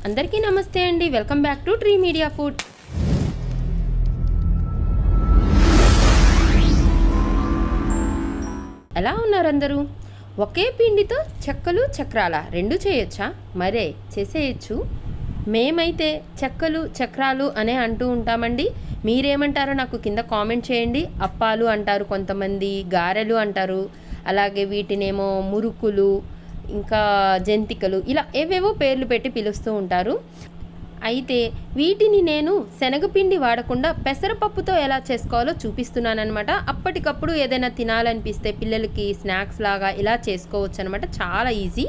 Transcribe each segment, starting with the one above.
అందరికీ నమస్తే అండి. Welcome back to tree media food. ఎలా ఉన్నారు అందరూ? ఒకే పిండితో చెక్కలు చక్రాల రెండు చేయొచ్చా? మరే చేసేయచ్చు. మేమైతే చెక్కలు చక్రాలు అనే అంటూ ఉంటామండి. మీరేమంటారో నాకు కింద కామెంట్ చేయండి. అప్పాలు అంటారు కొంతమంది, గారెలు అంటారు, అలాగే వీటినేమో మురుకులు, ఇంకా జంతికలు, ఇలా ఏవేవో పేర్లు పెట్టి పిలుస్తూ ఉంటారు. అయితే వీటిని నేను శనగపిండి వాడకుండా పెసరపప్పుతో ఎలా చేసుకోవాలో చూపిస్తున్నానమాట. అప్పటికప్పుడు ఏదైనా తినాలనిపిస్తే పిల్లలకి స్నాక్స్ లాగా ఇలా చేసుకోవచ్చు అనమాట. చాలా ఈజీ.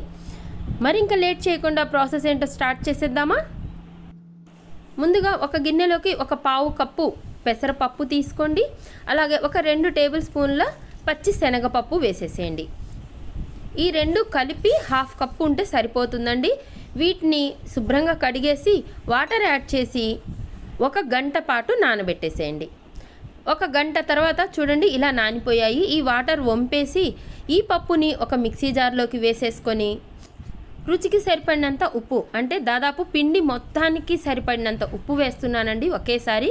మరి ఇంకా లేట్ చేయకుండా ప్రాసెస్ ఏంటో స్టార్ట్ చేసేద్దామా? ముందుగా ఒక గిన్నెలోకి ఒక పావు కప్పు పెసరపప్పు తీసుకోండి. అలాగే ఒక 2 టేబుల్ స్పూన్ల పచ్చి శనగపప్పు వేసేసేయండి. ఈ రెండు కలిపి 1/2 కప్పు ఉంటే సరిపోతుందండి. వీటిని శుభ్రంగా కడిగేసి వాటర్ యాడ్ చేసి 1 గంట పాటు నానబెట్టేసేయండి. 1 గంట తర్వాత చూడండి ఇలా నానిపోయాయి. ఈ వాటర్ వంపేసి ఈ పప్పుని ఒక మిక్సీ జార్లోకి వేసేసుకొని రుచికి సరిపడినంత ఉప్పు, అంటే దాదాపు పిండి మొత్తానికి సరిపడినంత ఉప్పు వేస్తున్నానండి. ఒకేసారి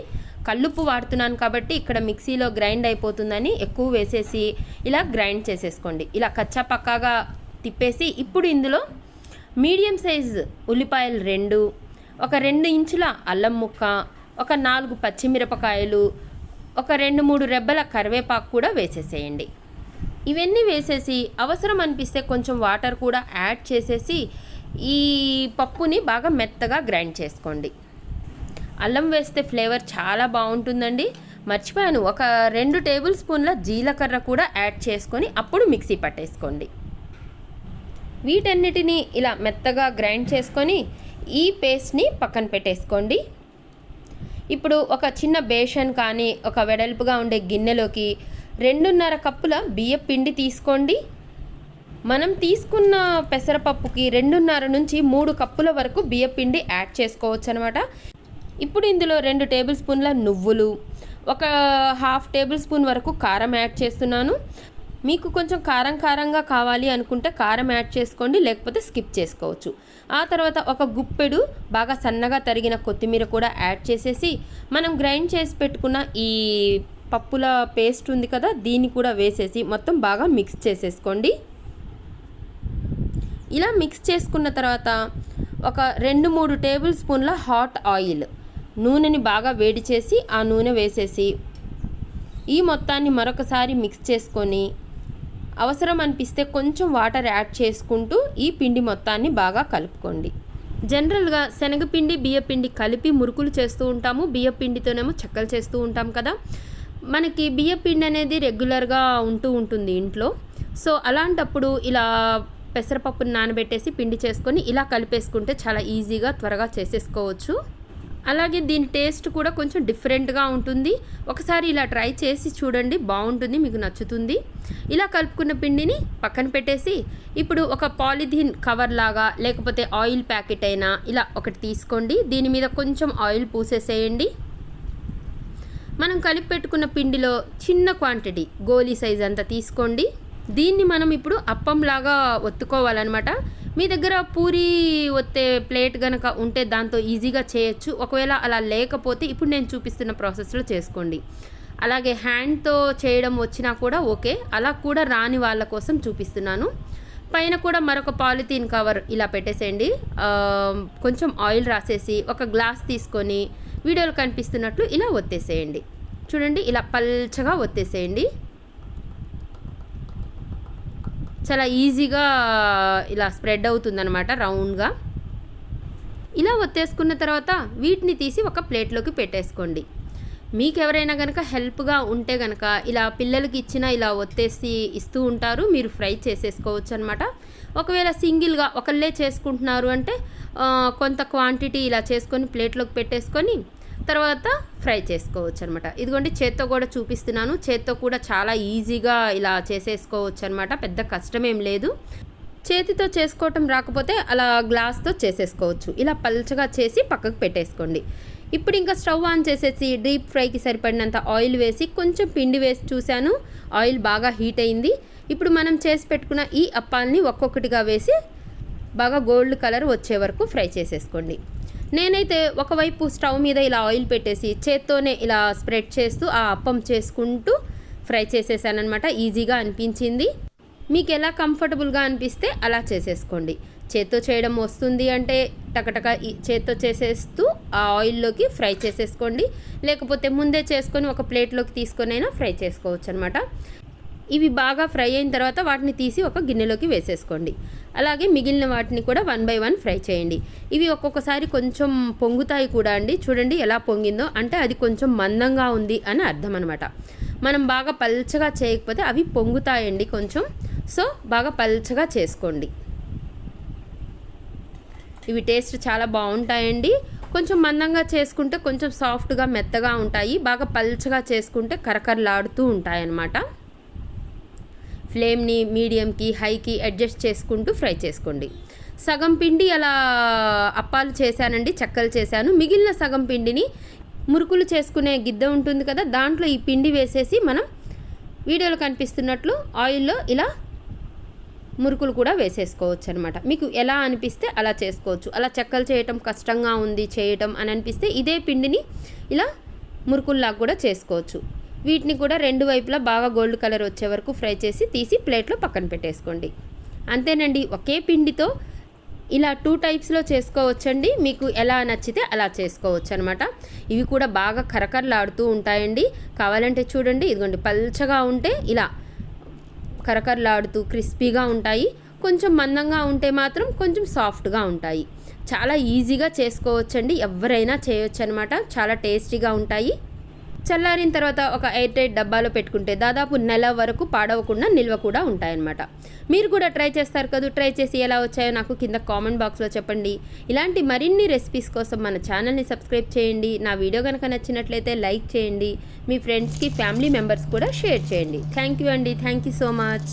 కల్లుప్పు వాడుతున్నాను కాబట్టి ఇక్కడ మిక్సీలో గ్రైండ్ అయిపోతుందని ఎక్కువ వేసేసి ఇలా గ్రైండ్ చేసేసుకోండి. ఇలా కచ్చా పక్కాగా తిప్పేసి ఇప్పుడు ఇందులో మీడియం సైజ్ ఉల్లిపాయలు 2, ఒక 2 ఇంచుల అల్లం ముక్క, ఒక 4 పచ్చిమిరపకాయలు, ఒక 2-3 రెబ్బల కరివేపాకు కూడా వేసేసేయండి. ఇవన్నీ వేసేసి అవసరం అనిపిస్తే కొంచెం వాటర్ కూడా యాడ్ చేసేసి ఈ పప్పుని బాగా మెత్తగా గ్రైండ్ చేసుకోండి. అల్లం వేస్తే ఫ్లేవర్ చాలా బాగుంటుందండి. మర్చిపోయాను, ఒక 2 టేబుల్ స్పూన్ల జీలకర్ర కూడా యాడ్ చేసుకొని అప్పుడు మిక్సీ పట్టేసుకోండి. వీటన్నిటిని ఇలా మెత్తగా గ్రైండ్ చేసుకొని ఈ పేస్ట్ని పక్కన పెట్టేసుకోండి. ఇప్పుడు ఒక చిన్న బేషన్ కానీ ఒక వెడల్పుగా ఉండే గిన్నెలోకి 2.5 కప్పుల బియ్యం పిండి తీసుకోండి. మనం తీసుకున్న పెసరపప్పుకి 2.5 నుంచి 3 కప్పుల వరకు బియ్యం పిండి యాడ్ చేసుకోవచ్చు అనమాట. ఇప్పుడు ఇందులో 2 టేబుల్ స్పూన్ల నువ్వులు, ఒక 1/2 టేబుల్ స్పూన్ వరకు కారం యాడ్ చేస్తున్నాను. మీకు కొంచెం కారంగా కావాలి అనుకుంటే కారం యాడ్ చేసుకోండి, లేకపోతే స్కిప్ చేసుకోవచ్చు. ఆ తర్వాత ఒక గుప్పెడు బాగా సన్నగా తరిగిన కొత్తిమీర కూడా యాడ్ చేసేసి మనం గ్రైండ్ చేసి పెట్టుకున్న ఈ పప్పుల పేస్ట్ ఉంది కదా, దీన్ని కూడా వేసేసి మొత్తం బాగా మిక్స్ చేసేసుకోండి. ఇలా మిక్స్ చేసుకున్న తర్వాత ఒక 2-3 టేబుల్ స్పూన్ల హాట్ ఆయిల్, నూనెని బాగా వేడి చేసి ఆ నూనె వేసేసి ఈ మొత్తాన్ని మరొకసారి మిక్స్ చేసుకొని అవసరం అనిపిస్తే కొంచెం వాటర్ యాడ్ చేసుకుంటూ ఈ పిండి మొత్తాన్ని బాగా కలుపుకోండి. జనరల్గా శనగపిండి బియ్యపిండి కలిపి మురుకులు చేస్తూ ఉంటాము, బియ్యపిండితోనేమో చెక్కలు చేస్తూ ఉంటాం కదా. మనకి బియ్యపిండి అనేది రెగ్యులర్గా ఉంటుంది ఇంట్లో. సో అలాంటప్పుడు ఇలా పెసరపప్పుని నానబెట్టేసి పిండి చేసుకొని ఇలా కలిపేసుకుంటే చాలా ఈజీగా త్వరగా చేసేసుకోవచ్చు. అలాగే దీని టేస్ట్ కూడా కొంచెం డిఫరెంట్గా ఉంటుంది. ఒకసారి ఇలా ట్రై చేసి చూడండి, బాగుంటుంది, మీకు నచ్చుతుంది. ఇలా కలుపుకున్న పిండిని పక్కన పెట్టేసి ఇప్పుడు ఒక పాలిథీన్ కవర్ లాగా లేకపోతే ఆయిల్ ప్యాకెట్ అయినా ఇలా ఒకటి తీసుకోండి. దీని మీద కొంచెం ఆయిల్ పూసేసేయండి. మనం కలిపి పెట్టుకున్న పిండిలో చిన్న క్వాంటిటీ గోలీ సైజ్ అంతా తీసుకోండి. దీన్ని మనం ఇప్పుడు అప్పంలాగా ఒత్తుకోవాలన్నమాట. మీ దగ్గర పూరి ఒత్తే ప్లేట్ కనుక ఉంటే దాంతో ఈజీగా చేయొచ్చు. ఒకవేళ అలా లేకపోతే ఇప్పుడు నేను చూపిస్తున్న ప్రాసెస్లో చేసుకోండి. అలాగే హ్యాండ్తో చేయడం వచ్చినా కూడా ఓకే, అలా కూడా రాని వాళ్ళ కోసం చూపిస్తున్నాను. పైన కూడా మరొక పాలిథీన్ కవర్ ఇలా పెట్టేసేయండి. కొంచెం ఆయిల్ రాసేసి ఒక గ్లాస్ తీసుకొని వీడియోలో కనిపిస్తున్నట్లు ఇలా ఒత్తేసేయండి. చూడండి ఇలా పల్చగా ఒత్తేసేయండి. చాలా ఈజీగా ఇలా స్ప్రెడ్ అవుతుందన్నమాట రౌండ్గా. ఇలా ఒత్తేసుకున్న తర్వాత వీటిని తీసి ఒక ప్లేట్లోకి పెట్టేసుకోండి. మీకు ఎవరైనా కనుక హెల్ప్గా ఉంటే కనుక ఇలా పిల్లలకి ఇచ్చిన ఇలా ఒత్తేసి ఇస్తూ ఉంటారు, మీరు ఫ్రై చేసేసుకోవచ్చు అనమాట. ఒకవేళ సింగిల్గా ఒకళ్ళే చేసుకుంటున్నారు అంటే కొంత క్వాంటిటీ ఇలా చేసుకొని ప్లేట్లోకి పెట్టేసుకొని తర్వాత ఫ్రై చేసుకోవచ్చు అనమాట. ఇదిగోండి చేత్తో కూడా చూపిస్తున్నాను. చేత్తో కూడా చాలా ఈజీగా ఇలా చేసేసుకోవచ్చు అనమాట, పెద్ద కష్టమేం లేదు. చేతితో చేసుకోవటం రాకపోతే అలా గ్లాస్తో చేసేసుకోవచ్చు. ఇలా పల్చగా చేసి పక్కకు పెట్టేసుకోండి. ఇప్పుడు ఇంకా స్టవ్ ఆన్ చేసేసి డీప్ ఫ్రైకి సరిపడినంత ఆయిల్ వేసి కొంచెం పిండి వేసి చూశాను, ఆయిల్ బాగా హీట్ అయింది. ఇప్పుడు మనం చేసి పెట్టుకున్న ఈ అప్పాలని ఒక్కొక్కటిగా వేసి బాగా గోల్డ్ కలర్ వచ్చే వరకు ఫ్రై చేసేసుకోండి. నేనైతే ఒకవైపు స్టవ్ మీద ఇలా ఆయిల్ పెట్టేసి చేత్తోనే ఇలా స్ప్రెడ్ చేస్తూ ఆ అప్పం చేసుకుంటూ ఫ్రై చేసేసానమాట. ఈజీగా అనిపించింది. మీకు ఎలా కంఫర్టబుల్గా అనిపిస్తే అలా చేసేసుకోండి. చేత్తో చేయడం వస్తుంది అంటే టకటక చేత్తో చేసేస్తూ ఆ ఆయిల్లోకి ఫ్రై చేసేసుకోండి. లేకపోతే ముందే చేసుకొని ఒక ప్లేట్లోకి తీసుకొనైనా ఫ్రై చేసుకోవచ్చు అనమాట. ఇవి బాగా ఫ్రై అయిన తర్వాత వాటిని తీసి ఒక గిన్నెలోకి వేసేసుకోండి. అలాగే మిగిలిన వాటిని కూడా 1 బై 1 ఫ్రై చేయండి. ఇవి ఒక్కొక్కసారి కొంచెం పొంగుతాయి కూడా అండి. చూడండి ఎలా పొంగిందో, అంటే అది కొంచెం మందంగా ఉంది అని అర్థం అనమాట. మనం బాగా పల్చగా చేయకపోతే అవి పొంగుతాయండి కొంచెం. సో బాగా పల్చగా చేసుకోండి. ఇవి టేస్ట్ చాలా బాగుంటాయండి. కొంచెం మందంగా చేసుకుంటే కొంచెం సాఫ్ట్గా మెత్తగా ఉంటాయి. బాగా పల్చగా చేసుకుంటే కరకరలాడుతూ ఉంటాయి అన్నమాట. ఫ్లేమ్ని మీడియంకి హైకి అడ్జస్ట్ చేసుకుంటూ ఫ్రై చేసుకోండి. సగం పిండి అలా అప్పాలు చేశానండి, చెక్కలు చేశాను. మిగిలిన సగం పిండిని మురుకులు చేసుకునే గిద్దె ఉంటుంది కదా, దాంట్లో ఈ పిండి వేసేసి మనం వీడియోలో కనిపిస్తున్నట్లు ఆయిల్లో ఇలా మురుకులు కూడా వేసేసుకోవచ్చు అనమాట. మీకు ఎలా అనిపిస్తే అలా చేసుకోవచ్చు. అలా చెక్కలు చేయటం కష్టంగా ఉంది చేయటం అని అనిపిస్తే ఇదే పిండిని ఇలా మురుకుల్లాగా కూడా చేసుకోవచ్చు. వీటిని కూడా 2 వైపులా బాగా గోల్డ్ కలర్ వచ్చే వరకు ఫ్రై చేసి తీసి ప్లేట్లో పక్కన పెట్టేసుకోండి. అంతేనండి. ఒకే పిండితో ఇలా 2 టైప్స్లో చేసుకోవచ్చండి. మీకు ఎలా నచ్చితే అలా చేసుకోవచ్చు అనమాట. ఇవి కూడా బాగా కరకరలాడుతూ ఉంటాయండి. కావాలంటే చూడండి, ఇదిగోండి పల్చగా ఉంటే ఇలా కరకరలాడుతూ క్రిస్పీగా ఉంటాయి. కొంచెం మందంగా ఉంటే మాత్రం కొంచెం సాఫ్ట్గా ఉంటాయి. చాలా ఈజీగా చేసుకోవచ్చండి. ఎవరైనా చేయొచ్చు అనమాట. చాలా టేస్టీగా ఉంటాయి. చల్లారిన తర్వాత ఒక ఎయిర్ టైట్ డబ్బాలో పెట్టుకుంటే దాదాపు నెల వరకు పాడవకుండా నిల్వ కూడా ఉంటాయన్నమాట. మీరు కూడా ట్రై చేస్తారు కదా. ట్రై చేసి ఎలా వచ్చాయో నాకు కింద కామెంట్ బాక్స్లో చెప్పండి. ఇలాంటి మరిన్ని రెసిపీస్ కోసం మన ఛానల్ని సబ్స్క్రైబ్ చేయండి. నా వీడియో కనుక నచ్చినట్లయితే లైక్ చేయండి. మీ ఫ్రెండ్స్కి ఫ్యామిలీ మెంబర్స్ కూడా షేర్ చేయండి. థ్యాంక్ యూ అండి. Thank you so much.